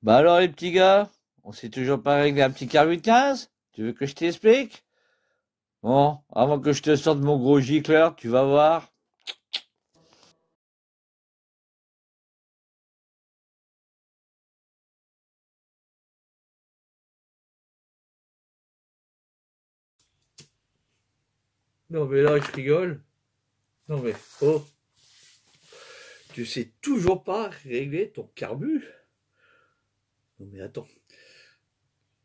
Bah alors les petits gars, on sait toujours pas régler un petit carbu de 15? Tu veux que je t'explique? Bon, avant que je te sorte mon gros gicleur, tu vas voir. Non mais là je rigole. Non mais oh, tu sais toujours pas régler ton carbu? Non mais attends,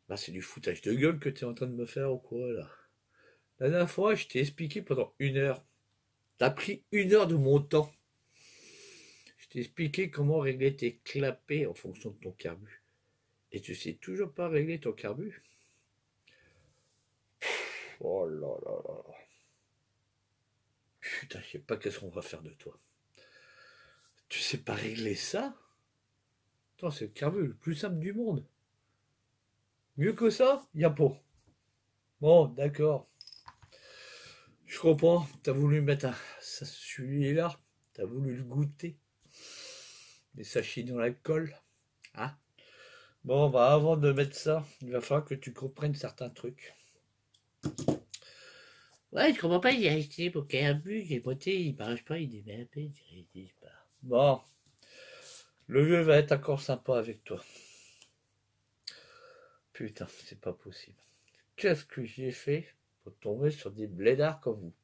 là c'est du foutage de gueule que tu es en train de me faire ou quoi là? La dernière fois je t'ai expliqué pendant 1 heure. T'as pris 1 heure de mon temps. Je t'ai expliqué comment régler tes clapets en fonction de ton carbu. Et tu sais toujours pas régler ton carbu? Oh là là là là. Putain, je sais pas qu'est-ce qu'on va faire de toi. Tu sais pas régler ça? Attends, c'est le carbu le plus simple du monde. Mieux que ça, y a pas. Bon, d'accord. Je comprends. T'as voulu mettre celui-là. T'as voulu le goûter. Les sachets dans l'alcool. Hein? Bon, bah avant de mettre ça, il va falloir que tu comprennes certains trucs. Ouais, je comprends pas, il a acheté pour carbu, j'ai poté, il marche pas, il est un peu, il dit pas. Bon, le vieux va être encore sympa avec toi. Putain, c'est pas possible. Qu'est-ce que j'ai fait pour tomber sur des blédards comme vous?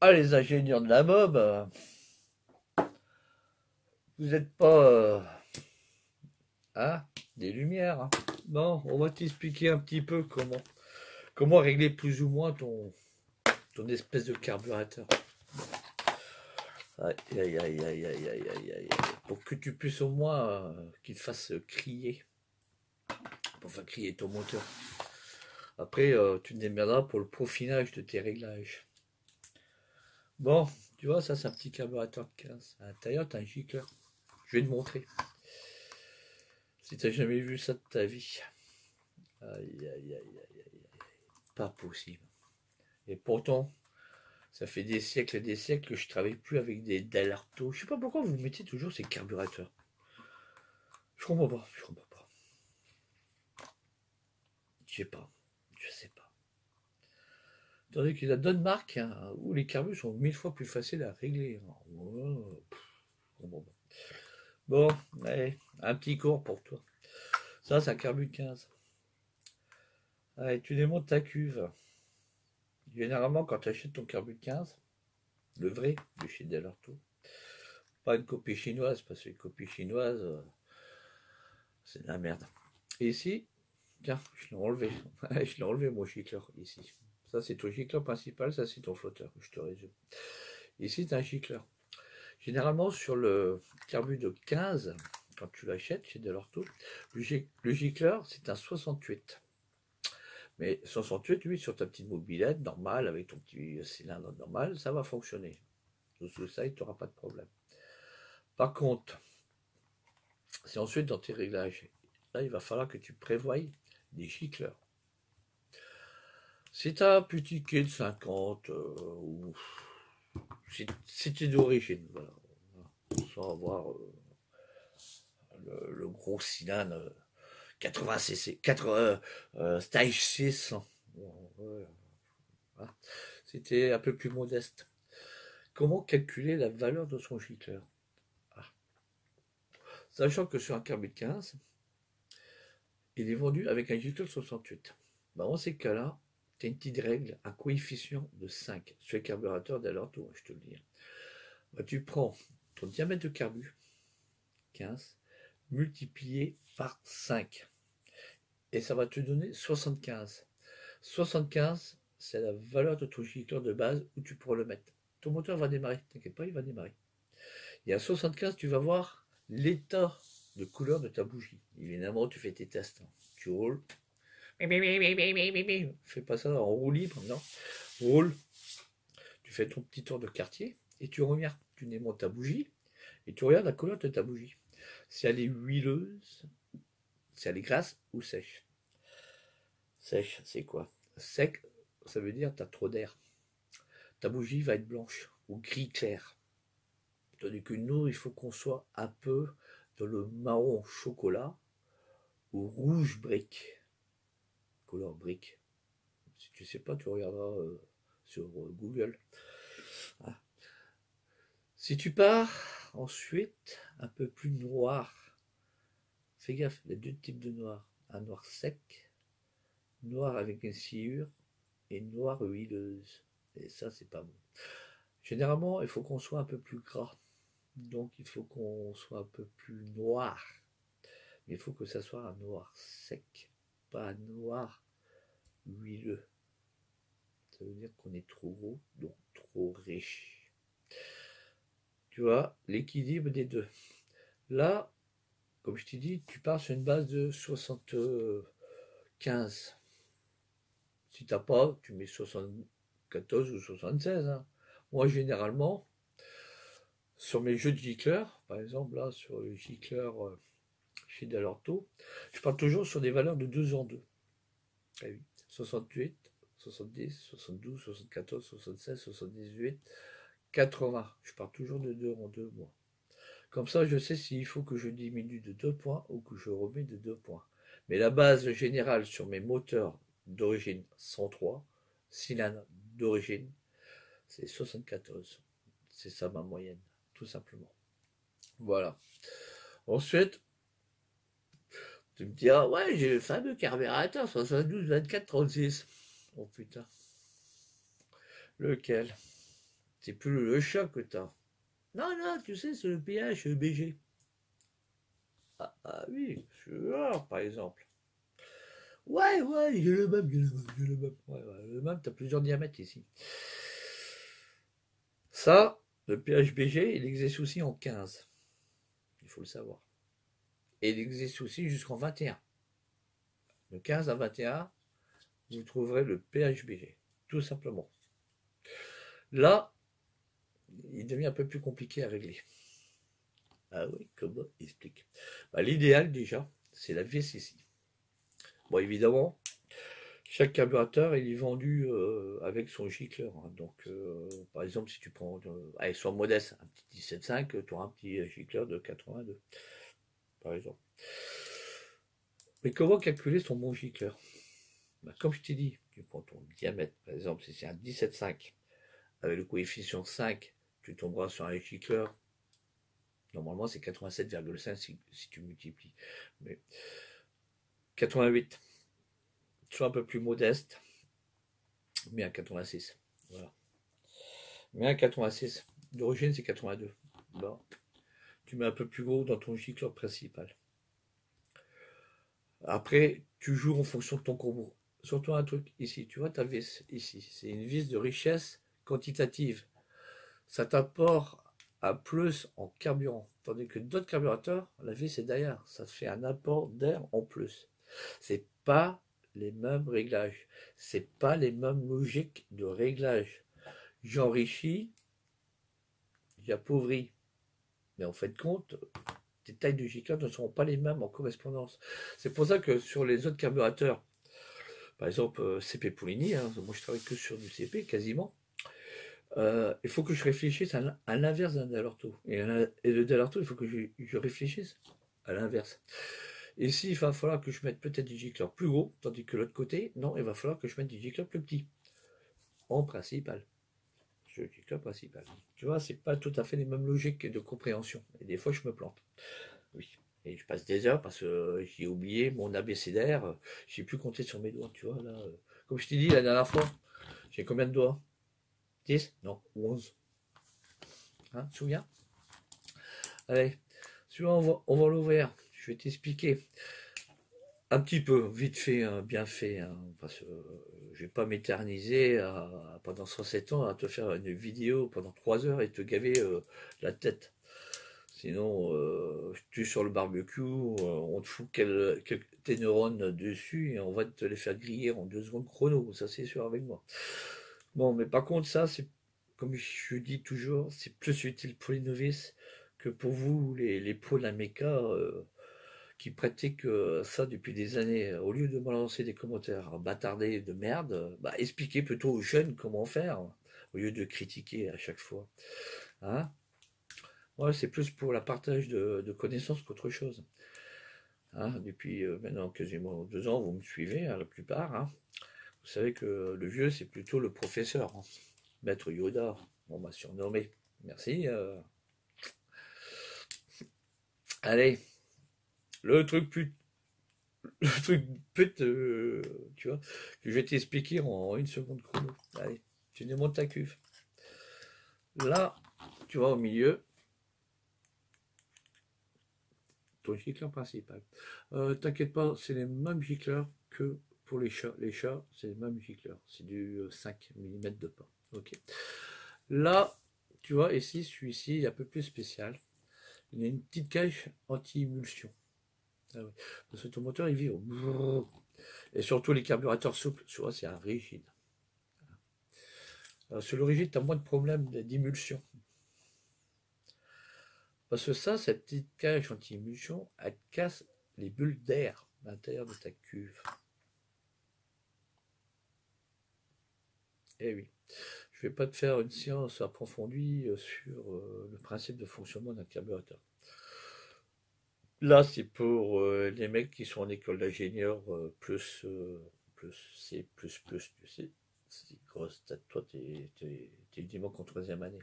Ah, les ingénieurs de la mob, vous n'êtes pas hein, des lumières. Hein. Bon, on va t'expliquer un petit peu comment régler plus ou moins ton espèce de carburateur. Aïe, aïe, aïe, aïe, aïe, aïe, aïe, aïe. Pour que tu puisses au moins qu'il te fasse crier. Pour faire crier ton moteur. Après, tu te démerderas pour le peaufinage de tes réglages. Bon, tu vois, ça c'est un petit carburateur de 15. À l'intérieur, tu as un gicleur. Je vais te montrer. Si tu n'as jamais vu ça de ta vie. Aïe, aïe, aïe, aïe, aïe. Pas possible. Et pourtant, ça fait des siècles et des siècles que je travaille plus avec des Dallarto. Je sais pas pourquoi vous mettez toujours ces carburateurs. Je comprends pas, je comprends pas. Je sais pas, je sais pas. Tandis qu'il y a d'autres marques hein, où les carbus sont 1000 fois plus faciles à régler. Oh, je comprends pas. Bon, allez, un petit cours pour toi. Ça, c'est un carbu de 15. Allez, tu démontes ta cuve. Généralement, quand tu achètes ton carbu de 15, le vrai, de chez Dallarto, pas une copie chinoise, parce que les copies chinoises, c'est de la merde. Et ici, tiens, je l'ai enlevé. Je l'ai enlevé, mon gicleur, ici. Ça, c'est ton gicleur principal, ça, c'est ton flotteur. Je te résume. Ici, tu as un gicleur. Généralement, sur le carbu de 15, quand tu l'achètes chez Delorto, le gicleur, c'est un 68. Mais 68, lui, sur ta petite mobilette normale, avec ton petit cylindre normal, ça va fonctionner. Sous ça, tu n'auras pas de problème. Par contre, c'est ensuite dans tes réglages. Là, il va falloir que tu prévoies des gicleurs. Si tu as un petit quai de 50, ou si tu es d'origine, voilà, sans avoir le gros cylindre 80 cc, 80, stage 6, voilà. C'était un peu plus modeste. Comment calculer la valeur de son gicleur? Ah. Sachant que sur un carbu de 15, il est vendu avec un gicleur 68. Bah, dans ces cas-là, tu as une petite règle, un coefficient de 5 sur les carburateurs d'Alorto, je te le dis. Bah, tu prends ton diamètre de carbu, 15, multiplié par 5. Et ça va te donner 75. 75, c'est la valeur de ton gicleur de base où tu pourras le mettre. Ton moteur va démarrer, t'inquiète pas, il va démarrer. Et à 75, tu vas voir l'état de couleur de ta bougie. Évidemment, tu fais tes tests. Tu roules. Fais pas ça en roue libre, non. Roule. Tu fais ton petit tour de quartier et tu reviens. Tu démontes ta bougie et tu regardes la couleur de ta bougie. Si elle est huileuse, si elle est grasse ou sèche. Sèche, c'est quoi? Sec, ça veut dire tu as trop d'air. Ta bougie va être blanche ou gris clair. Tandis que nous, il faut qu'on soit un peu dans le marron chocolat ou rouge brique, couleur brique. Si tu sais pas, tu regarderas sur Google. Ah. Si tu pars ensuite un peu plus noir, fais gaffe, il y a deux types de noir. Un noir sec, noir avec une sciure et noir huileuse. Et ça, c'est pas bon. Généralement, il faut qu'on soit un peu plus gras. Donc, il faut qu'on soit un peu plus noir. Mais il faut que ça soit un noir sec, pas un noir huileux. Ça veut dire qu'on est trop gros, donc trop riche. Tu vois, l'équilibre des deux. Là, comme je t'ai dit, tu pars sur une base de 75. Si t'as pas, tu mets 74 ou 76. Hein. Moi, généralement, sur mes jeux de gicleurs, par exemple, là, sur le gicleur chez Dalorto, je pars toujours sur des valeurs de 2 en 2. Ah oui. 68, 70, 72, 74, 76, 78, 80. Je pars toujours de 2 en 2, moi. Comme ça, je sais s'il faut que je diminue de 2 points ou que je remets de 2 points. Mais la base générale sur mes moteurs d'origine 103, cylindres d'origine, c'est 74. C'est ça ma moyenne, tout simplement. Voilà. Ensuite, tu me dis, ah ouais, j'ai le fameux carburateur 72, 24, 36. Oh putain. Lequel? C'est plus le choc que t'as. Non, non, tu sais, c'est le pH BG. Ah oui, je suis voir, par exemple. Ouais, ouais, j'ai le même, j'ai le même, j'ai le même. Ouais, ouais, le même, t'as plusieurs diamètres ici. Ça, le pH BG, il existe aussi en 15. Il faut le savoir. Et il existe aussi jusqu'en 21. De 15 à 21, vous trouverez le pH BG, tout simplement. Là, il devient un peu plus compliqué à régler. Ah oui, comment explique? Bah, l'idéal déjà, c'est la vis ici. Bon, évidemment, chaque carburateur il est vendu avec son gicleur. Hein. Donc, par exemple, si tu prends, allez, sois modeste, un petit 17.5, tu auras un petit gicleur de 82, par exemple. Mais comment calculer son bon gicleur? Bah, comme je t'ai dit, tu prends ton diamètre, par exemple, si c'est un 17.5, avec le coefficient 5, tu tomberas sur un gicleur. Normalement, c'est 87,5 si tu multiplies. Mais 88, sois un peu plus modeste, mais à 86. Voilà. Mais à 86. D'origine, c'est 82. Bon. Tu mets un peu plus gros dans ton gicleur principal. Après, tu joues en fonction de ton combo. Surtout un truc ici, tu vois ta vis ici. C'est une vis de richesse quantitative. Ça t'apporte à plus en carburant. Tandis que d'autres carburateurs, la vis est derrière. Ça te fait un apport d'air en plus. C'est pas les mêmes réglages. C'est pas les mêmes logiques de réglage. J'enrichis, j'appauvris. Mais en fait compte, les tailles de gicleur ne seront pas les mêmes en correspondance. C'est pour ça que sur les autres carburateurs, par exemple CP Poligny, hein, moi je travaille que sur du CP quasiment, il faut que je réfléchisse à l'inverse d'un Dalorto. Et le Dalorto, il faut que je réfléchisse à l'inverse. Ici, il va falloir que je mette peut-être des gicleurs plus gros, tandis que l'autre côté, non, il va falloir que je mette des gicleurs plus petits, en principal. Le gicleur principal. Tu vois, c'est pas tout à fait les mêmes logiques de compréhension. Et des fois, je me plante. Oui. Et je passe des heures parce que j'ai oublié mon abécédaire. J'ai pu compter sur mes doigts, tu vois. Là, comme je t'ai dit la dernière fois, j'ai combien de doigts? 10? Non, 11. Hein, tu te souviens? Allez, celui-là, on va l'ouvrir. Je vais t'expliquer un petit peu, vite fait, hein, bien fait, hein, parce que je vais pas m'éterniser pendant 107 ans à te faire une vidéo pendant 3 heures et te gaver la tête. Sinon, tu es sur le barbecue, on te fout tes neurones dessus et on va te les faire griller en 2 secondes chrono, ça c'est sûr avec moi. Bon, mais par contre, ça, c'est, comme je dis toujours, c'est plus utile pour les novices que pour vous, les pros de la méca, qui pratiquent ça depuis des années. Au lieu de me lancer des commentaires bâtardés de merde, bah, expliquez plutôt aux jeunes comment faire, au lieu de critiquer à chaque fois. Hein? Ouais, c'est plus pour la partage de connaissances qu'autre chose. Hein, depuis maintenant quasiment 2 ans, vous me suivez, hein, la plupart. Hein. Vous savez que le vieux, c'est plutôt le professeur. Hein. Maître Yoda, on m'a surnommé. Merci. Allez, le truc plus, le truc pute, tu vois, que je vais t'expliquer en 1 seconde chrono. Allez, tu démontes ta cuve. Là, tu vois au milieu, ton gicleur principal. T'inquiète pas, c'est les mêmes gicleurs que pour les chats. Les chats, c'est les mêmes gicleurs. C'est du 5 mm de pas. Ok. Là, tu vois, ici, celui-ci est un peu plus spécial. Il y a une petite cage anti-émulsion. Ah ouais. Parce que ton moteur, il vibre. Et surtout les carburateurs souples, tu vois, c'est un rigide. Sur le rigide, tu as moins de problèmes d'émulsion. Parce que ça, cette petite cage anti-émulsion, elle casse les bulles d'air à l'intérieur de ta cuve. Eh oui. Je ne vais pas te faire une séance approfondie sur le principe de fonctionnement d'un carburateur. Là, c'est pour les mecs qui sont en école d'ingénieur C, tu sais. C'est grosse tête, toi, t'es évidemment qu'en 3e année.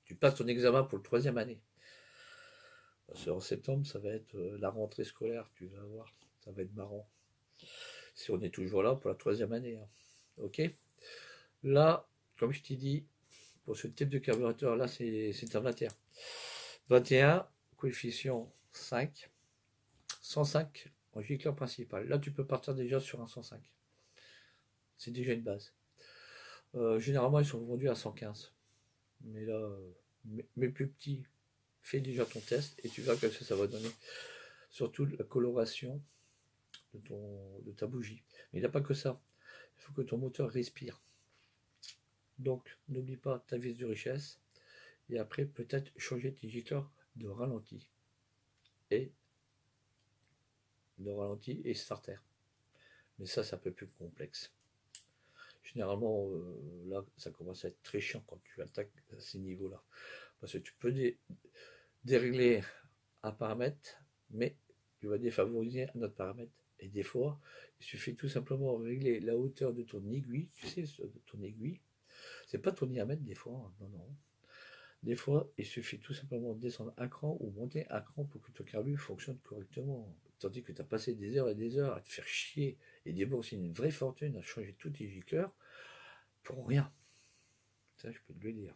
Tu passes ton examen pour le 3e année. Parce qu'en septembre, ça va être la rentrée scolaire, tu vas voir. Ça va être marrant. Si on est toujours là pour la 3e année. Hein. Ok. Là, comme je t'ai dit, pour ce type de carburateur, là, c'est un 21. 21, coefficient 5. 105 en gicleur principal. Là, tu peux partir déjà sur un 105. C'est déjà une base. Généralement, ils sont vendus à 115. Mais là, mes plus petits, fais déjà ton test et tu verras que ça va donner. Surtout la coloration de ta bougie. Mais il n'y a pas que ça. Il faut que ton moteur respire. Donc, n'oublie pas ta vis de richesse. Et après, peut-être changer tes gicleurs de ralenti. Et starter. Mais ça, c'est un peu plus complexe. Généralement, là, ça commence à être très chiant quand tu attaques à ces niveaux-là. Parce que tu peux dérégler un paramètre, mais tu vas défavoriser un autre paramètre. Et des fois, il suffit tout simplement de régler la hauteur de ton aiguille. Tu sais, de ton aiguille. C'est pas ton diamètre des fois, hein, non, non. Des fois, il suffit tout simplement de descendre un cran ou monter un cran pour que ton carbu fonctionne correctement. Tandis que tu as passé des heures et des heures à te faire chier et débourser une vraie fortune à changer tous tes gicleurs pour rien. Ça, je peux te le dire.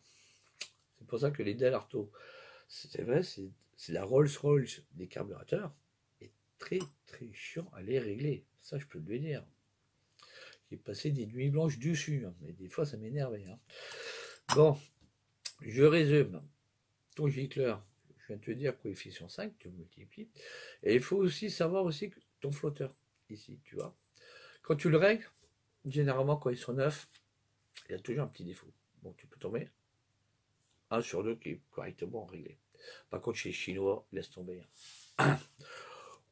C'est pour ça que les Dell Arto, c'est vrai, c'est la Rolls-Royce des carburateurs, est très très chiant à les régler. Ça, je peux te le dire. J'ai passé des nuits blanches dessus, hein, mais des fois, ça m'énervait. Hein. Bon, je résume. Ton gicleur, je viens de te dire coefficient 5, tu multiplies. Et il faut aussi savoir aussi que ton flotteur, ici, tu vois. Quand tu le règles, généralement, quand ils sont neufs, il y a toujours un petit défaut. Bon, tu peux tomber 1 sur 2 qui est correctement réglé. Par contre, chez les Chinois, laisse tomber.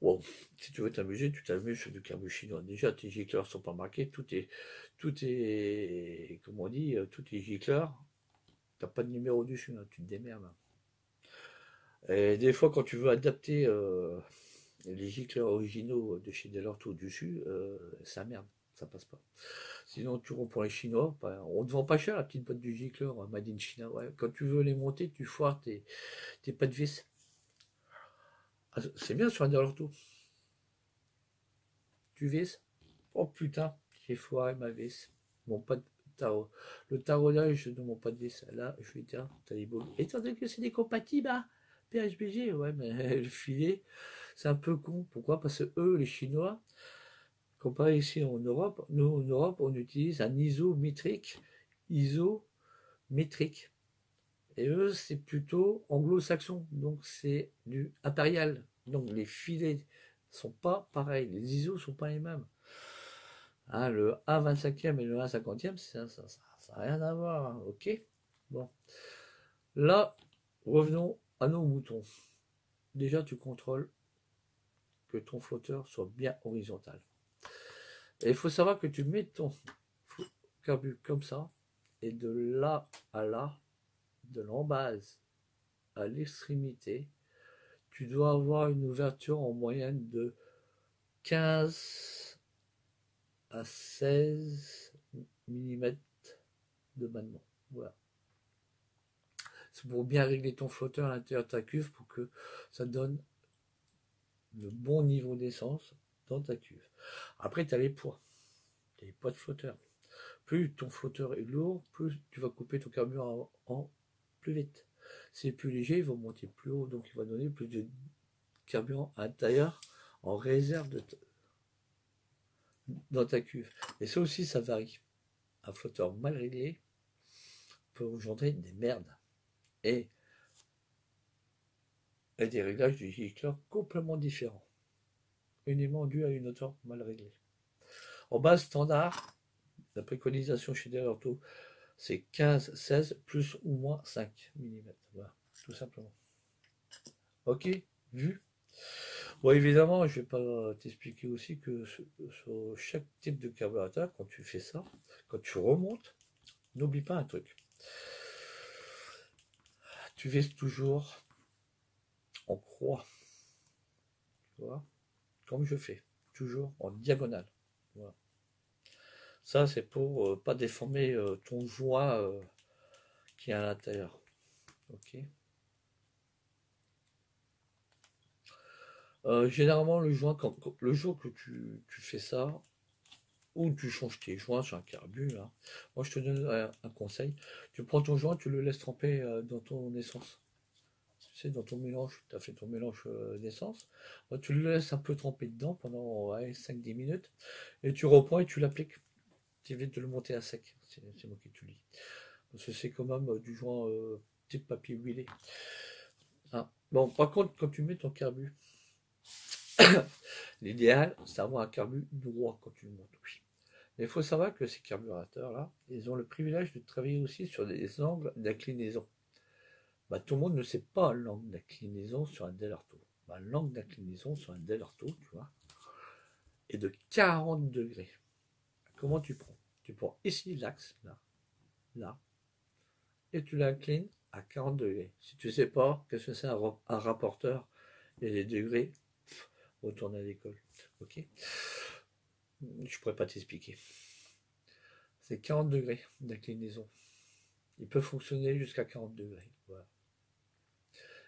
Bon, si tu veux t'amuser, tu t'amuses sur du carbu chinois. Déjà, tes gicleurs sont pas marqués, comment on dit, tous tes gicleurs, t'as pas de numéro dessus, hein, tu te démerdes. Et des fois, quand tu veux adapter les gicleurs originaux de chez Delorto dessus, ça merde, ça passe pas. Sinon, tu reprends les Chinois, on te vend pas cher la petite boîte du gicleur Made in China. Ouais. Quand tu veux les monter, tu foires tes pas de vis. Ah, c'est bien sur un Delorto. Tu vis. Oh putain, j'ai foiré ma vis. Mon pas de tarot. Le taraudage de mon pas de vis. Là, je vais dire, t'as les boules. Étant donné que c'est des compatibles, hein, PHBG, ouais, mais le filet, c'est un peu con. Pourquoi? Parce que eux, les Chinois, comparé ici en Europe, nous en Europe, on utilise un isométrique. Isométrique. Et eux, c'est plutôt anglo-saxon. Donc c'est du impérial. Donc les filets sont pas pareils. Les ISO sont pas les mêmes. Hein, le 1,25e et le 1,50e, ça n'a rien à voir. Hein, ok? Bon. Là, revenons à nos moutons. Déjà, tu contrôles que ton flotteur soit bien horizontal. Et il faut savoir que tu mets ton carbu comme ça, et de là à là, de l'embase à l'extrémité, tu dois avoir une ouverture en moyenne de 15 à 16 mm de battement. Voilà. C'est pour bien régler ton flotteur à l'intérieur de ta cuve pour que ça donne le bon niveau d'essence dans ta cuve. Après, tu as les poids. Tu as les poids de flotteur. Plus ton flotteur est lourd, plus tu vas couper ton carburant en plus vite. Si c'est plus léger, il va monter plus haut, donc il va donner plus de carburant à l'intérieur en réserve dans ta cuve. Et ça aussi, ça varie. Un flotteur mal réglé peut engendrer des merdes. Et des réglages du gicleur complètement différents. Uniquement dû à une hauteur mal réglée. En base standard, la préconisation chez Delorto, c'est 15, 16, plus ou moins 5 mm. Voilà, tout simplement. Ok, vu. Bon, évidemment, je ne vais pas t'expliquer aussi que sur chaque type de carburateur, quand tu fais ça, quand tu remontes, n'oublie pas un truc. Tu vises toujours en croix. Tu vois, comme je fais, toujours en diagonale. Voilà. Ça, c'est pour pas déformer ton joint qui est à l'intérieur. Ok. Généralement, le joint, le jour que tu fais ça, ou tu changes tes joints sur un carbu, là, moi je te donne un conseil. Tu prends ton joint, tu le laisses tremper dans ton essence. Tu sais, dans ton mélange, tu as fait ton mélange d'essence. Tu le laisses un peu tremper dedans pendant 5-10 minutes, et tu reprends et tu l'appliques. Tu évites de le monter à sec. C'est moi qui te dis. Parce que c'est quand même du joint type papier huilé. Ah. Bon, par contre, quand tu mets ton carbu, l'idéal, c'est d'avoir un carbu droit quand tu le montes. Oui. Mais il faut savoir que ces carburateurs-là, ils ont le privilège de travailler aussi sur des angles d'inclinaison. Bah, tout le monde ne sait pas l'angle d'inclinaison sur un Delorto. Bah, l'angle d'inclinaison sur un Delorto, tu vois, est de 40 degrés. Comment tu prends? Tu prends ici l'axe, là, là, et tu l'inclines à 40 degrés. Si tu ne sais pas qu'est-ce que c'est un rapporteur et les degrés, retourne à l'école. Ok? Je ne pourrais pas t'expliquer. C'est 40 degrés d'inclinaison. Il peut fonctionner jusqu'à 40 degrés. Voilà.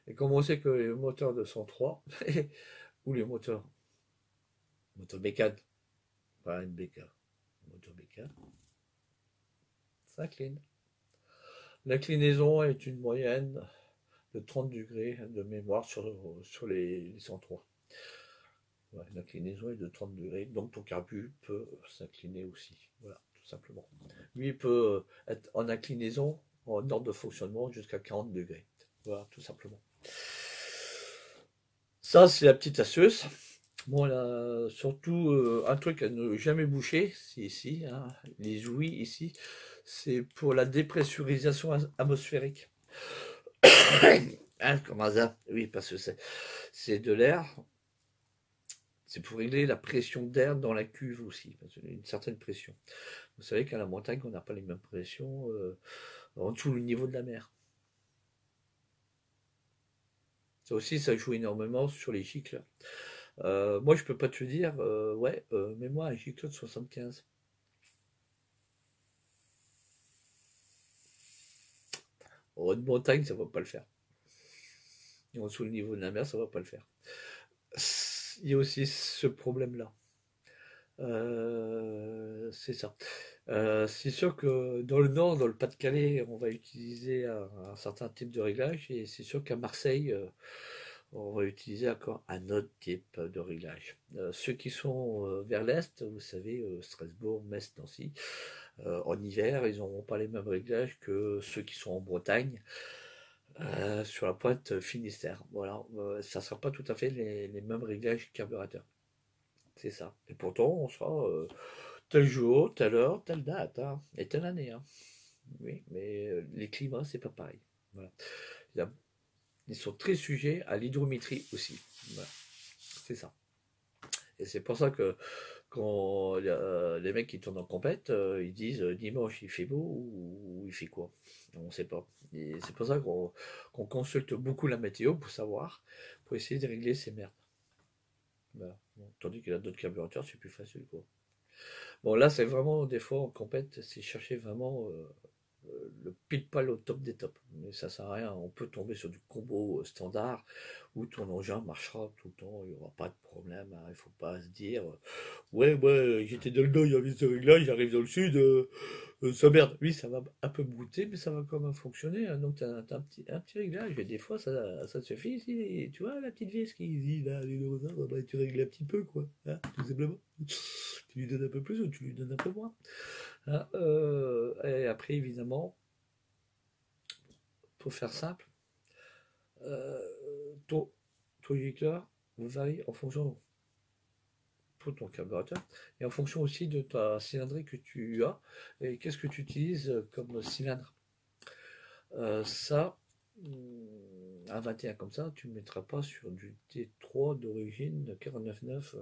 Et comme on sait que les moteurs de 103, ou les moteurs bécane, pas une bécane, moteur bécane, s'incline. L'inclinaison est une moyenne de 30 degrés de mémoire sur les 103. Ouais, l'inclinaison est de 30 degrés, donc ton carbu peut s'incliner aussi. Voilà, tout simplement. Lui, il peut être en inclinaison, en ordre de fonctionnement, jusqu'à 40 degrés. Voilà, tout simplement. Ça, c'est la petite astuce. Bon, là, surtout, un truc à ne jamais boucher, c'est ici, hein, les ouïes ici, c'est pour la dépressurisation atmosphérique. Hein, comme ça? Oui, parce que c'est de l'air. C'est pour régler la pression d'air dans la cuve aussi, parce qu'il y a une certaine pression. Vous savez qu'à la montagne, on n'a pas les mêmes pressions en dessous du niveau de la mer. Ça aussi, ça joue énormément sur les gicles. Moi, je peux pas te dire, ouais, mets-moi un gicle de 75. En haute montagne, ça va pas le faire. Et en dessous du niveau de la mer, ça va pas le faire. Il y a aussi ce problème-là. C'est ça. C'est sûr que dans le nord, dans le Pas-de-Calais, on va utiliser un certain type de réglage, et c'est sûr qu'à Marseille, on va utiliser encore un autre type de réglage. Ceux qui sont vers l'est, vous savez, Strasbourg, Metz, Nancy, en hiver, ils n'auront pas les mêmes réglages que ceux qui sont en Bretagne, sur la pointe Finistère. Voilà, ça ne sera pas tout à fait les mêmes réglages carburateurs. C'est ça. Et pourtant, on sera tel jour, telle heure, telle date, hein, et telle année. Hein. Oui, mais les climats, c'est pas pareil. Voilà. Ils sont très sujets à l'hydrométrie aussi. Voilà. C'est ça. Et c'est pour ça que quand les mecs qui tournent en compète, ils disent dimanche il fait beau ou il fait quoi? On ne sait pas. Et c'est pour ça qu'on consulte beaucoup la météo pour savoir, pour essayer de régler ces merdes. Voilà. Bon, tandis qu'il y a d'autres carburateurs, c'est plus facile, quoi. Bon, là, c'est vraiment, des fois, en compète, c'est chercher vraiment le pile poil au top des tops. Mais ça sert à rien. On peut tomber sur du combo standard où ton engin marchera tout le temps. Il n'y aura pas de problème, hein. Il ne faut pas se dire ouais, ouais, j'étais dans le nord, il y avait ce réglage, j'arrive dans le sud, ça merde. Oui, ça va un peu brouter, mais ça va quand même fonctionner, hein. Donc, tu as, un petit réglage. Et des fois, ça suffit. Tu vois, la petite vis qui dit là, les doseurs, bah, tu règles un petit peu, quoi. Hein, tout simplement. Tu lui donnes un peu plus ou tu lui donnes un peu moins. Hein, et après, évidemment, pour faire simple, ton, ton gicleur varie en fonction pour ton carburateur et en fonction aussi de ta cylindrée que tu as et qu'est-ce que tu utilises comme cylindre. Ça, à 21 comme ça, tu ne mettras pas sur du T3 d'origine 49.9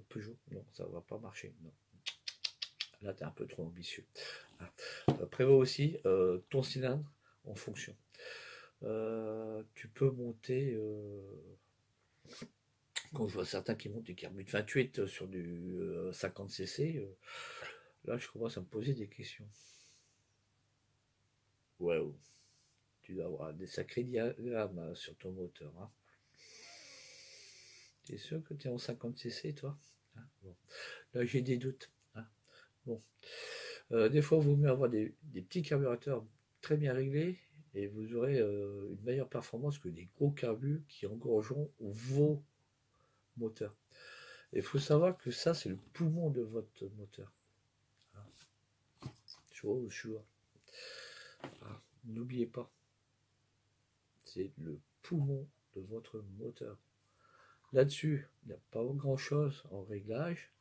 Peugeot. Non, ça va pas marcher. Non. Là, tu es un peu trop ambitieux. Prévois aussi ton cylindre en fonction. Tu peux monter, quand je vois certains qui montent du carbure de 28 sur du 50 cc, là je commence à me poser des questions. Waouh, tu dois avoir des sacrés diagrammes sur ton moteur. Hein. T'es sûr que tu es en 50 cc toi? Hein, bon. Là j'ai des doutes. Hein. Bon. Des fois, il vaut mieux avoir des petits carburateurs très bien réglés et vous aurez une meilleure performance que des gros carbus qui engorgeront vos moteurs. Il faut savoir que ça, c'est le poumon de votre moteur. Sure. N'oubliez pas, c'est le poumon de votre moteur. Là-dessus, il n'y a pas grand-chose en réglage.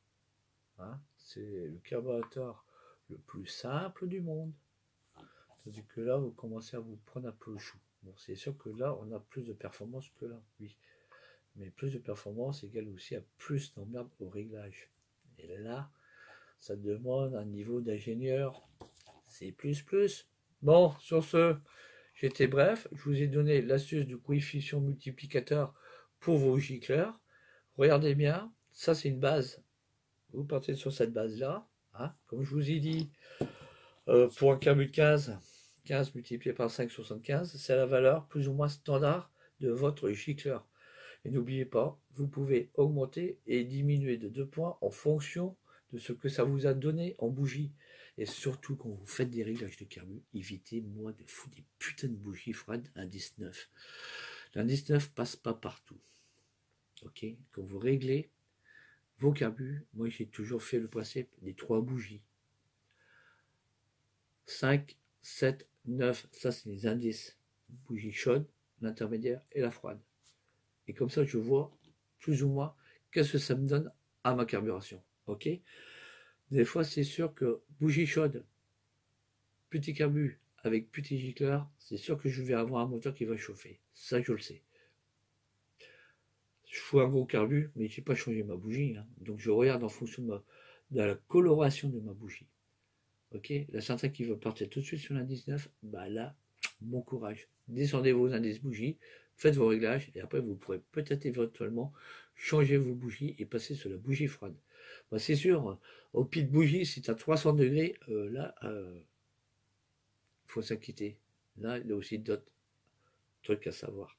Hein. C'est le carburateur le plus simple du monde. Tandis que là, vous commencez à vous prendre un peu le chou. Bon, c'est sûr que là, on a plus de performance que là, oui. Mais plus de performance égale aussi à plus d'emmerde au réglage. Et là, ça demande un niveau d'ingénieur. C'est plus. Bon, sur ce, j'étais bref. Je vous ai donné l'astuce du coefficient multiplicateur pour vos gicleurs. Regardez bien, ça c'est une base. Vous partez sur cette base-là. Hein. Comme je vous ai dit, pour un carbure 15 multiplié par 5, 75, c'est la valeur plus ou moins standard de votre gicleur. Et n'oubliez pas, vous pouvez augmenter et diminuer de 2 points en fonction de ce que ça vous a donné en bougie. Et surtout, quand vous faites des réglages de carbure, évitez-moi de foutre des putains de bougies froides indice 9. L'indice 9 passe pas partout. Ok? Quand vous réglez vos carbures, moi j'ai toujours fait le principe des 3 bougies. 5, 7, 9, ça c'est les indices. Bougie chaude, l'intermédiaire et la froide. Et comme ça, je vois plus ou moins qu'est-ce que ça me donne à ma carburation. Ok? Des fois, c'est sûr que bougie chaude, petit carbure avec petit gicleur, c'est sûr que je vais avoir un moteur qui va chauffer. Ça, je le sais. Je fous un gros carbure, mais je n'ai pas changé ma bougie. Hein. Donc, je regarde en fonction de la coloration de ma bougie. Ok? La certaine qui veut partir tout de suite sur l'indice 9, bah là, bon courage. Descendez vos indices bougies, faites vos réglages et après vous pourrez peut-être éventuellement changer vos bougies et passer sur la bougie froide. Bah, c'est sûr, au pied de bougie, si tu as 300 degrés, là, faut s'inquiéter. Là, il y a aussi d'autres trucs à savoir.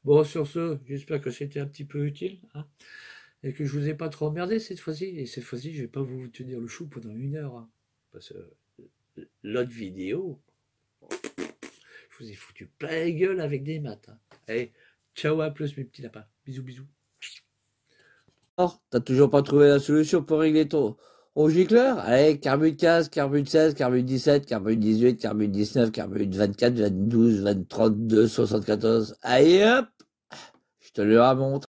Bon, sur ce, j'espère que c'était un petit peu utile hein, et que je vous ai pas trop emmerdé cette fois-ci. Et cette fois-ci, je vais pas vous tenir le chou pendant 1 heure. Hein, parce que l'autre vidéo, je vous ai foutu plein la gueule avec des maths. Hein. Allez, ciao à plus mes petits lapins. Bisous. Alors, t'as toujours pas trouvé la solution pour régler ton gicleur? Allez, carbure 15, carbure 16, carbure 17, carbure 18, carbure 19, carbure 24, 22, 32, 74. Allez hop, je te le remonte.